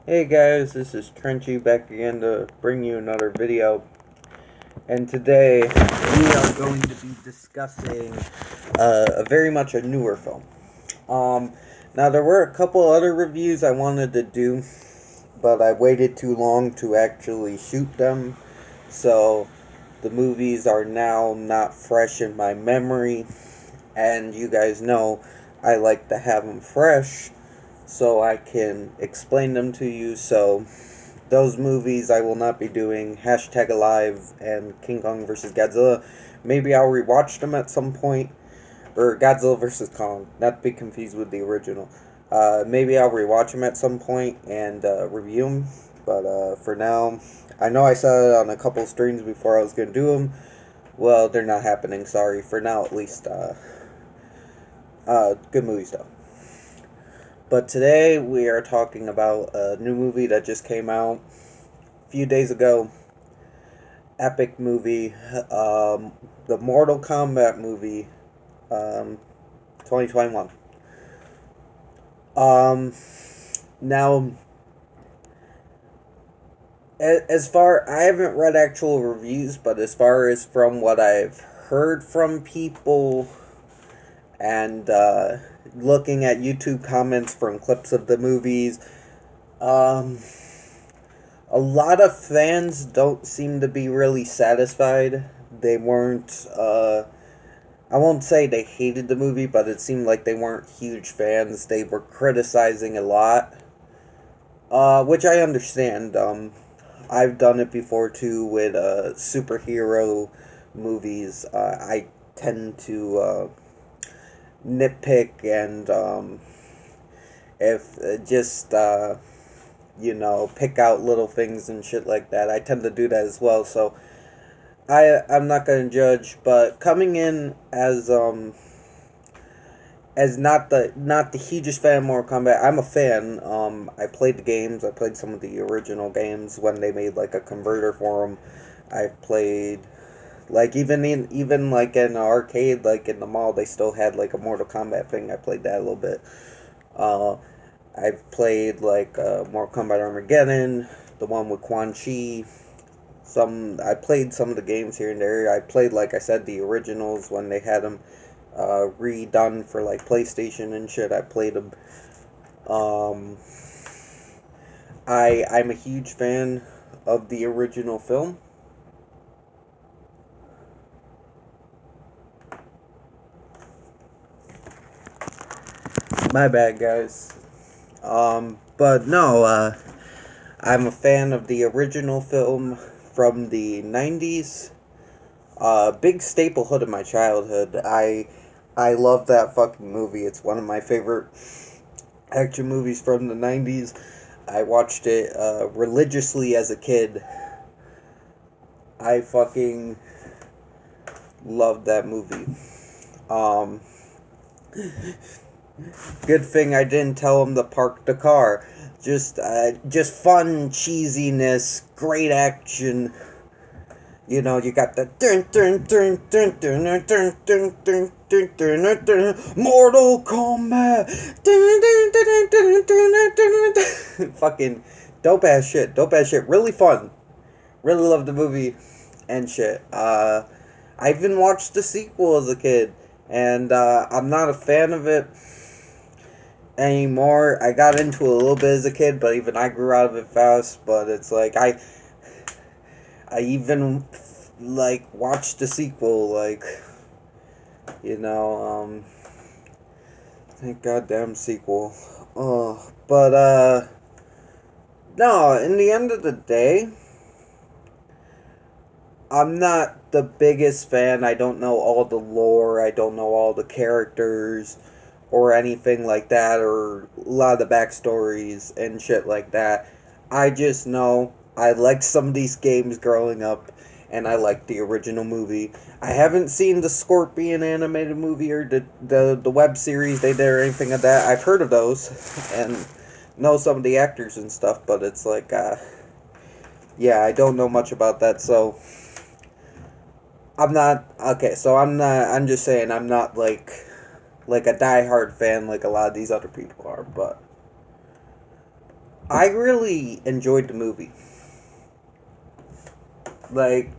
Hey guys, this is Trenchy back again to bring you another video. And today we are going to be discussing a very much a newer film. Now there were a couple other reviews I wanted to do, but I waited too long to actually shoot them. So the movies are now not fresh in my memory. And you guys know I like to have them fresh so I can explain them to you. So those movies I will not be doing. Hashtag Alive and King Kong vs. Godzilla. Maybe I'll rewatch them at some point. Or Godzilla vs. Kong. Not to be confused with the original. Maybe I'll rewatch them at some point and review them. But for now, I know I said it on a couple streams before I was going to do them. Well, they're not happening. Sorry. For now, at least. Good movies, though. But today we are talking about a new movie that just came out a few days ago. Epic movie, the Mortal Kombat movie, 2021. Now, as far, I haven't read actual reviews, but as far as from what I've heard from people and looking at YouTube comments from clips of the movies, a lot of fans don't seem to be really satisfied. They weren't, I won't say they hated the movie, but it seemed like they weren't huge fans. They were criticizing a lot, which I understand. I've done it before too with superhero movies. I tend to nitpick and if just pick out little things and shit like that. I tend to do that as well. So I'm not gonna judge, but coming in as not the hugest fan of Mortal Kombat. I'm a fan. I played the games. I played some of the original games when they made like a converter for them. I've played like even like in the arcade, like in the mall, they still had like a Mortal Kombat thing. I played that a little bit. Uh, I've played like Mortal Kombat Armageddon, the one with Quan Chi. I played some of the games here and there. I played, like I said, the originals when they had them redone for like PlayStation and shit. I played them. Um, I'm a huge fan of the original film. My bad, guys. But no, I'm a fan of the original film from the 90s. Big staplehood of my childhood. I love that fucking movie. It's one of my favorite action movies from the 90s. I watched it religiously as a kid. I fucking loved that movie. Um, Good thing I didn't tell him to park the car. Just fun cheesiness, great action. You know, you got the dun dun dun dun dun dun dun dun dun dun dun dun Mortal Kombat. Dun dun dun dun dun dun dun. Fucking dope ass shit. Dope ass shit. Really fun. Really love the movie and shit. I even watched the sequel as a kid, and I'm not a fan of it anymore. I got into it a little bit as a kid, but even I grew out of it fast. But it's like I even like watched the sequel, like thank goddamn sequel. But no. In the end of the day, I'm not the biggest fan. I don't know all the lore. I don't know all the characters or anything like that, or a lot of the backstories and shit like that. I just know I liked some of these games growing up, and I liked the original movie. I haven't seen the Scorpion animated movie or the web series they did or anything like that. I've heard of those and know some of the actors and stuff, but it's like, yeah, I don't know much about that, so I'm not okay. So I'm not. I'm just saying I'm not like a diehard fan like a lot of these other people are. But I really enjoyed the movie. Like,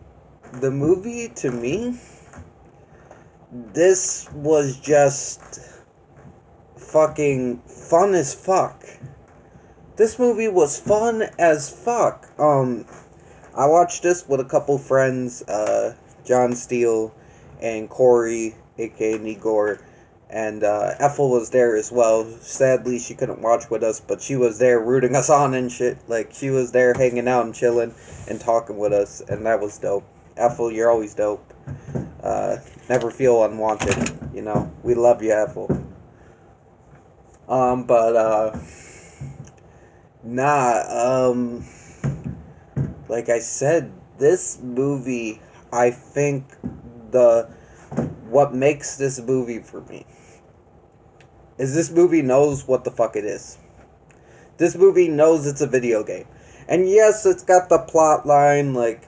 the movie, to me, this was just fucking fun as fuck. This movie was fun as fuck. I watched this with a couple friends, John Steele and Corey, aka Nigor, and Ethel was there as well. Sadly, she couldn't watch with us, but she was there rooting us on and shit. Like, she was there hanging out and chilling and talking with us, and that was dope. Ethel, you're always dope. Never feel unwanted, you know. We love you, Ethel. Like I said, this movie, I think what makes this movie for me is this movie knows what the fuck it is. This movie knows it's a video game. And yes, it's got the plot line, like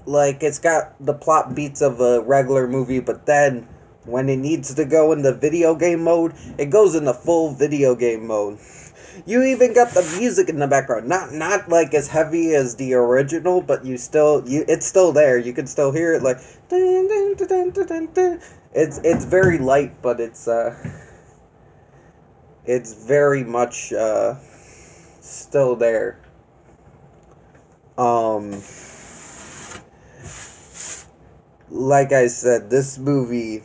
it's got the plot beats of a regular movie, but then when it needs to go into video game mode, it goes into full video game mode. You even got the music in the background. Not like as heavy as the original, but it's still there. You can still hear it, like dun, dun, dun, dun, dun, dun. It's very light, but it's very much still there. Like I said, this movie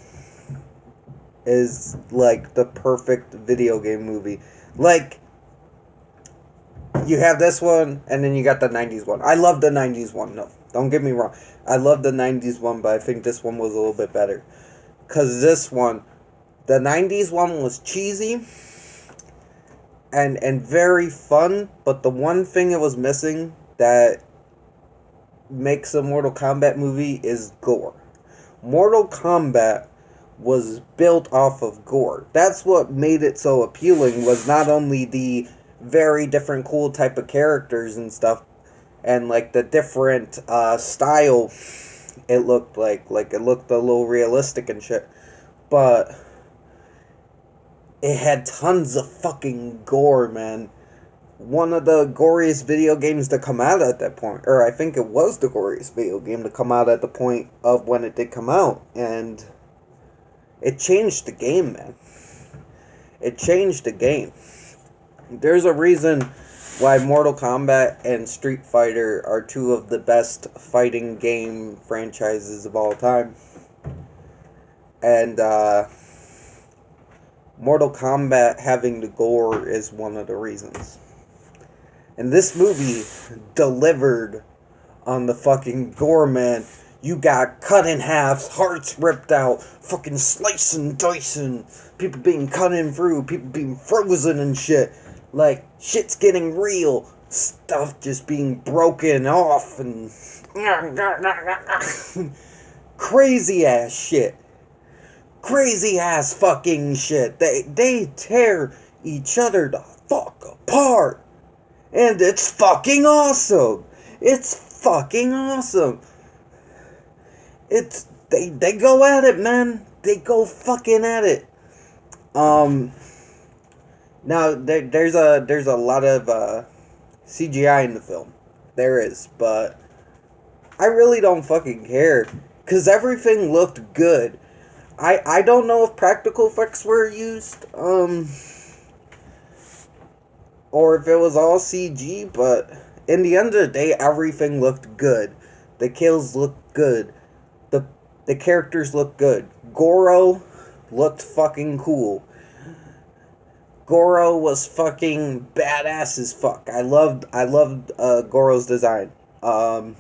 is like the perfect video game movie. Like, you have this one, and then you got the 90s one. I love the 90s one, no, don't get me wrong. I love the 90s one, but I think this one was a little bit better. Because this one, the 90s one was cheesy and very fun, but the one thing it was missing that makes a Mortal Kombat movie is gore. Mortal Kombat was built off of gore. That's what made it so appealing, was not only the very different cool type of characters and stuff, and like the different style it looked like it looked a little realistic and shit, but it had tons of fucking gore, man. One of the goriest video games to come out at that point, or I think it was the goriest video game to come out at the point of when it did come out, and it changed the game, man. It changed the game. There's a reason why Mortal Kombat and Street Fighter are two of the best fighting game franchises of all time. And Mortal Kombat having the gore is one of the reasons. And this movie delivered on the fucking gore, man. You got cut in half, hearts ripped out, fucking slicing, dicing, people being cut in through, people being frozen and shit. Like, shit's getting real, stuff just being broken off, and crazy ass shit. Crazy ass fucking shit. They tear each other the fuck apart. And it's fucking awesome. It's fucking awesome. They go at it, man. They go fucking at it. Now there's a lot of CGI in the film. There is, but I really don't fucking care, cause everything looked good. I don't know if practical effects were used, or if it was all CG, but in the end of the day, everything looked good. The kills looked good. The characters looked good. Goro looked fucking cool. Goro was fucking badass as fuck. I loved Goro's design. I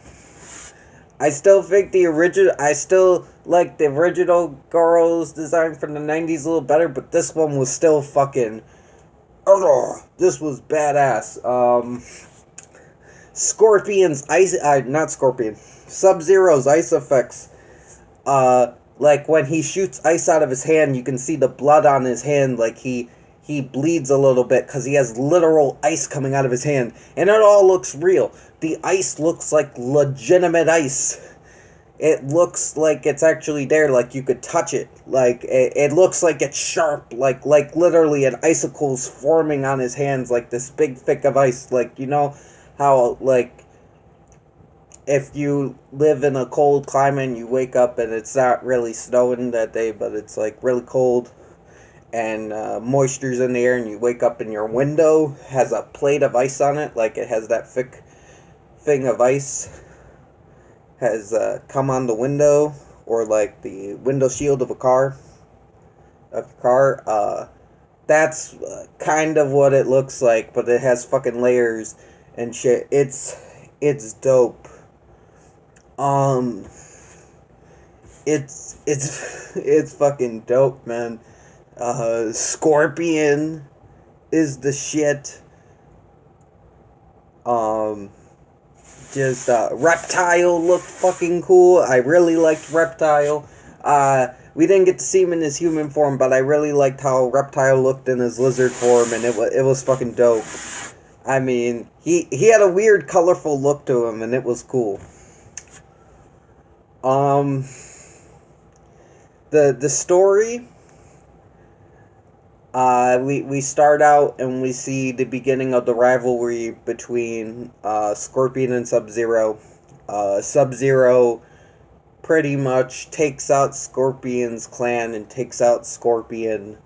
still think I still like the original Goro's design from the 90s a little better, but this one was still fucking, this was badass. Sub-Zero's ice effects, like when he shoots ice out of his hand, you can see the blood on his hand, like he bleeds a little bit because he has literal ice coming out of his hand, and it all looks real. The ice looks like legitimate ice. it looks like it's actually there, like you could touch it. Like it looks like it's sharp, like literally an icicle's forming on his hands, like this big thick of ice. Like, you know how, like, if you live in a cold climate and you wake up and it's not really snowing that day, but it's like really cold and moisture's in the air, and you wake up and your window has a plate of ice on it, like it has that thick thing of ice has come on the window, or like the window shield of a car. That's kind of what it looks like, but it has fucking layers and shit. It's dope. Um, it's fucking dope, man. Scorpion is the shit. Just Reptile looked fucking cool. I really liked Reptile. We didn't get to see him in his human form, but I really liked how Reptile looked in his lizard form, and it was fucking dope. I mean, he had a weird, colorful look to him, and it was cool. The story. We start out and we see the beginning of the rivalry between Scorpion and Sub-Zero. Sub-Zero pretty much takes out Scorpion's clan and takes out Scorpion.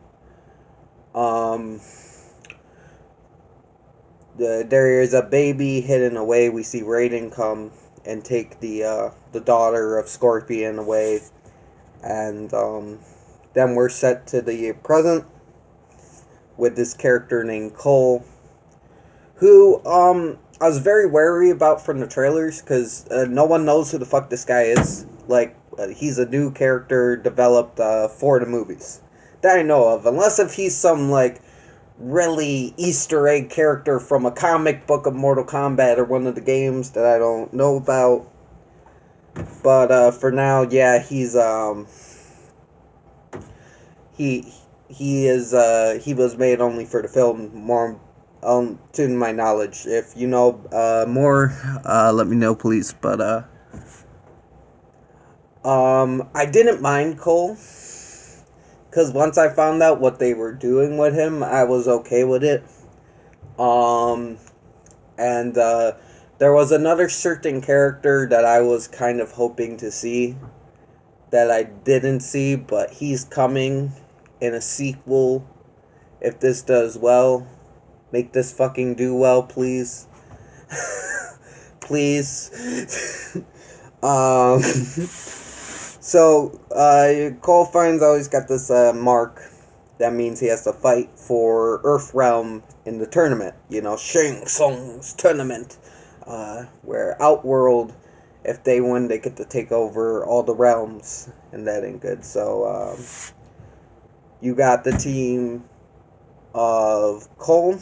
There is a baby hidden away. We see Raiden come and take the daughter of Scorpion away, and then we're set to the present with this character named Cole, who I was very wary about from the trailers, because no one knows who the fuck this guy is. Like, he's a new character developed for the movies that I know of, unless if he's some like really Easter egg character from a comic book of Mortal Kombat or one of the games that I don't know about. But for now, yeah, he's he was made only for the film, more to my knowledge. If you know more, let me know, please. But I didn't mind Cole, because once I found out what they were doing with him, I was okay with it. And there was another certain character that I was kind of hoping to see that I didn't see, but he's coming in a sequel. If this does well, make this fucking do well, please. Please. So, Cole Fine's always got this mark. That means he has to fight for Earth Realm in the tournament. You know, Shang Tsung's tournament. Where Outworld, if they win, they get to take over all the realms. And that ain't good. So, you got the team of Cole,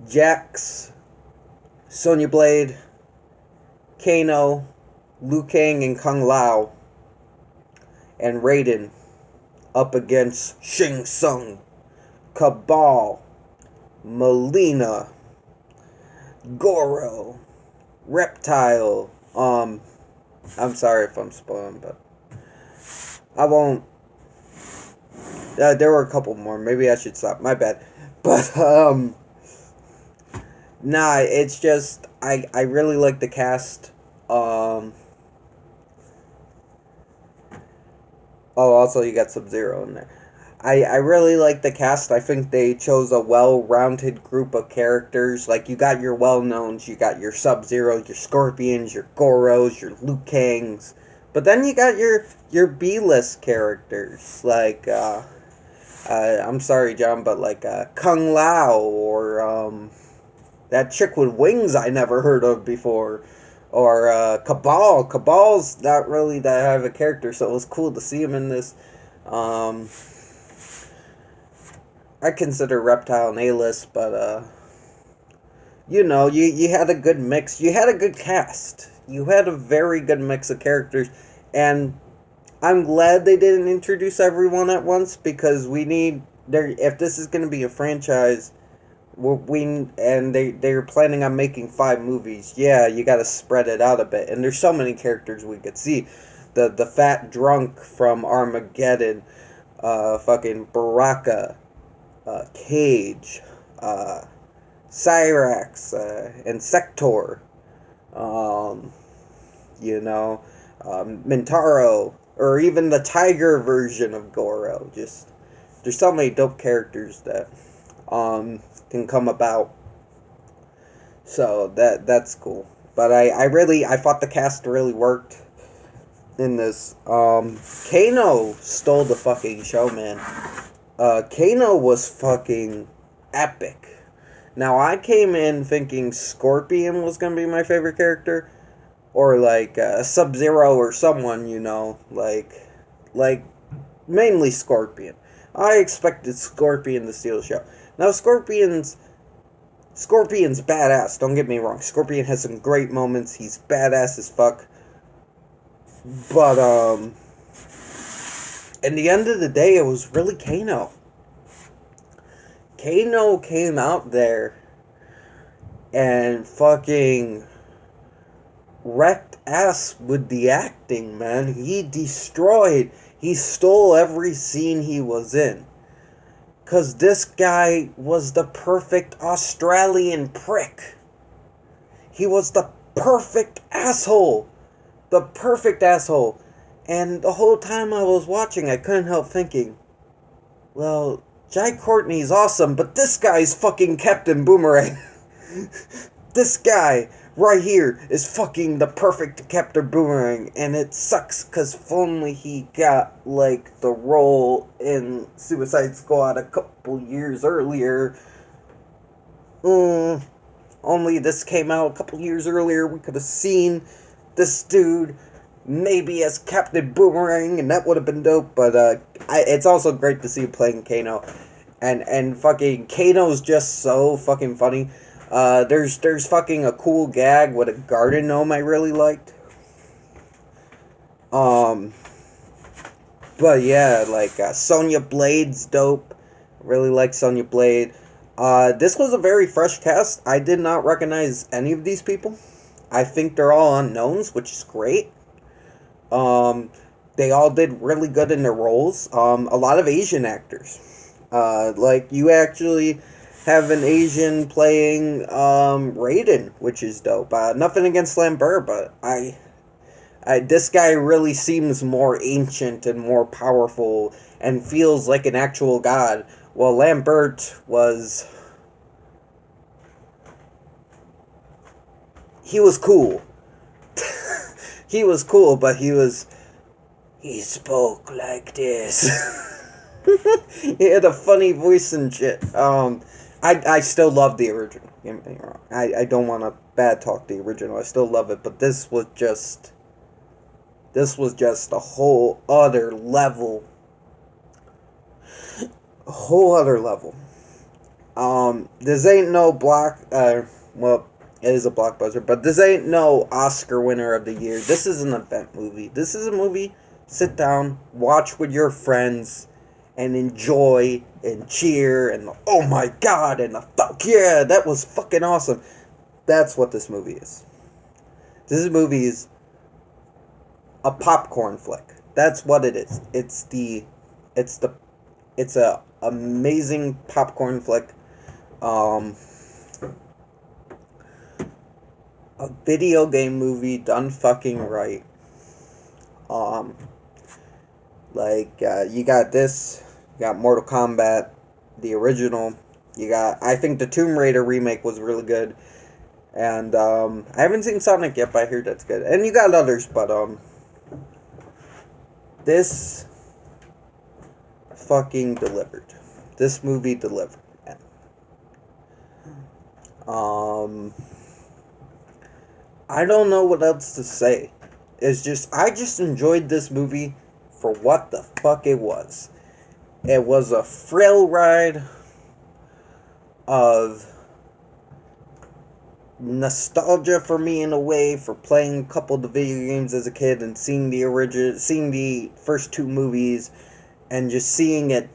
Jax, Sonya Blade, Kano, Liu Kang, and Kung Lao, and Raiden up against Shang Tsung, Cabal, Melina, Goro, Reptile. I'm sorry if I'm spoiling, but I won't. There were a couple more. Maybe I should stop. My bad. But nah, it's just I really like the cast. Oh, also you got Sub-Zero in there. I really like the cast. I think they chose a well-rounded group of characters. Like, you got your well-knowns, you got your Sub-Zero, your Scorpions, your Goros, your Liu Kangs. But then you got your B-list characters. Like, I'm sorry, John, but like Kung Lao, or that chick with wings I never heard of before. Or Cabal. Cabal's not really that high of a character, so it was cool to see him in this. I consider Reptile an A-list, but you know, you had a good mix. You had a good cast. You had a very good mix of characters, and I'm glad they didn't introduce everyone at once, because we need there. If this is going to be a franchise, They're planning on making 5 movies. Yeah, you got to spread it out a bit. And there's so many characters we could see. The fat drunk from Armageddon, fucking Baraka, Cage, Cyrax, and Sector. Um, Mintaro, or even the tiger version of Goro. Just there's so many dope characters that can come about. So that's cool. But I thought the cast really worked in this. Kano stole the fucking show, man. Kano was fucking epic. Now I came in thinking Scorpion was gonna be my favorite character, or like Sub-Zero or someone, like mainly Scorpion. I expected Scorpion to steal the show. Now Scorpion's badass. Don't get me wrong. Scorpion has some great moments. He's badass as fuck. But in the end of the day, it was really Kano. Kano came out there and fucking wrecked ass with the acting, man. He stole every scene he was in. 'Cause this guy was the perfect Australian prick. He was the perfect asshole. The perfect asshole. And the whole time I was watching, I couldn't help thinking, well, Jai Courtney's awesome, but this guy's fucking Captain Boomerang. This guy right here is fucking the perfect Captain Boomerang, and it sucks because if only he got, like, the role in Suicide Squad a couple years earlier. Only this came out a couple years earlier, we could have seen this dude maybe as Captain Boomerang, and that would have been dope. But it's also great to see him playing Kano, and fucking Kano's just so fucking funny. There's fucking a cool gag with a garden gnome I really liked. But yeah, like Sonya Blade's dope. Really like Sonya Blade. This was a very fresh cast. I did not recognize any of these people. I think they're all unknowns, which is great. They all did really good in their roles. A lot of Asian actors. Like, you actually have an Asian playing, Raiden, which is dope. Nothing against Lambert, but this guy really seems more ancient and more powerful and feels like an actual god. Well, Lambert was... he was cool. He was cool, but he spoke like this. He had a funny voice and shit. I still love the original. Don't get me wrong. I don't want to bad talk the original. I still love it, but this was just a whole other level. A whole other level. This ain't no well, it is a blockbuster, but this ain't no Oscar winner of the year. This is an event movie. This is a movie, sit down, watch with your friends, and enjoy, and cheer, and oh my god, and the fuck yeah, that was fucking awesome. That's what this movie is. This movie is a popcorn flick. That's what it is. It's a amazing popcorn flick. A video game movie done fucking right. You got this, you got Mortal Kombat, the original, I think the Tomb Raider remake was really good, and, I haven't seen Sonic yet, but I hear that's good, and you got others, but, this fucking delivered. This movie delivered, man. I don't know what else to say. I just enjoyed this movie for what the fuck it was. It was a thrill ride of nostalgia for me in a way, for playing a couple of the video games as a kid and seeing the first 2 movies and just seeing it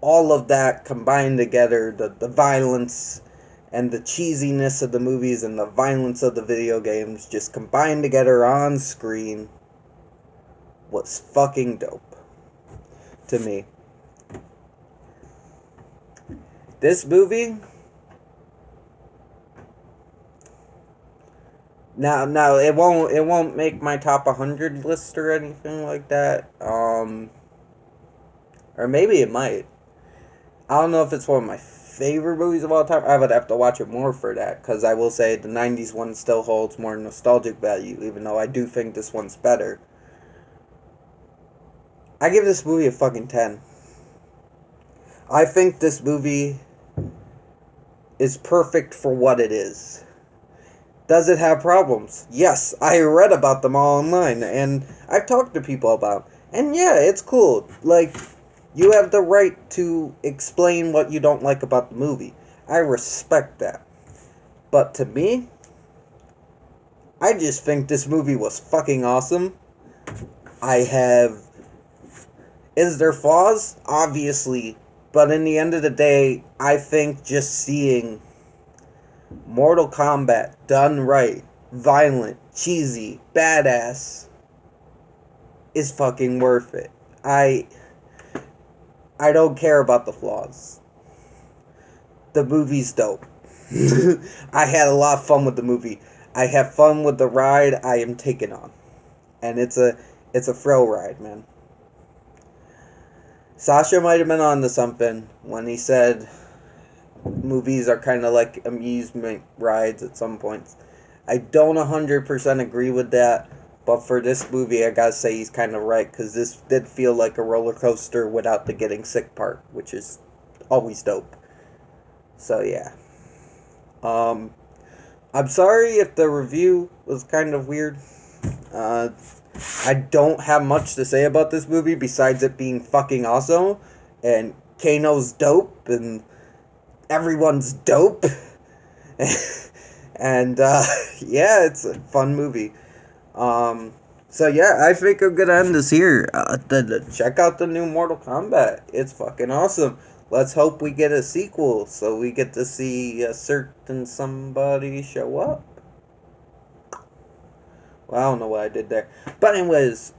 all of that combined together, the violence and the cheesiness of the movies and the violence of the video games just combined together on screen was fucking dope to me. This movie, now it won't make my top 100 list or anything like that. Or maybe it might. I don't know if it's one of my favorite movies of all time. I would have to watch it more for that, because I will say the 90s one still holds more nostalgic value, even though I do think this one's better. I give this movie a fucking 10. I think this movie is perfect for what it is. Does it have problems? Yes, I read about them all online, and I've talked to people about them. And yeah, it's cool. Like, you have the right to explain what you don't like about the movie. I respect that. But to me, I just think this movie was fucking awesome. Is there flaws? Obviously. But in the end of the day, I think just seeing Mortal Kombat done right, violent, cheesy, badass, is fucking worth it. I don't care about the flaws. The movie's dope. I had a lot of fun with the movie. I have fun with the ride I am taken on. And it's a thrill ride, man. Sasha might have been on to something when he said movies are kind of like amusement rides at some points. I don't 100% agree with that, but for this movie, I gotta say he's kind of right, because this did feel like a roller coaster without the getting sick part, which is always dope. So yeah. I'm sorry if the review was kind of weird. I don't have much to say about this movie besides it being fucking awesome, and Kano's dope, and everyone's dope. And yeah, it's a fun movie. So yeah, I think I'm gonna end this here. Check out the new Mortal Kombat. It's fucking awesome. Let's hope we get a sequel, so we get to see a certain somebody show up. Well, I don't know what I did there. But anyways,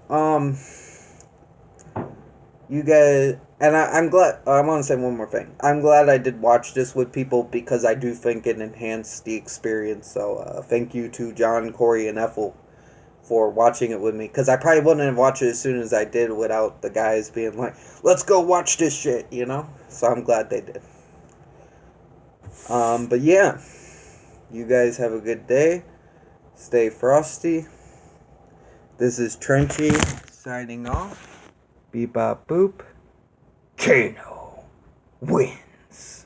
you guys, and I'm glad, I want to say one more thing. I'm glad I did watch this with people, because I do think it enhanced the experience. So, thank you to John, Corey, and Ethel for watching it with me, because I probably wouldn't have watched it as soon as I did without the guys being like, let's go watch this shit, you know? So I'm glad they did. But yeah, you guys have a good day. Stay frosty. This is Trenchy signing off. Beep bop boop. Kano wins.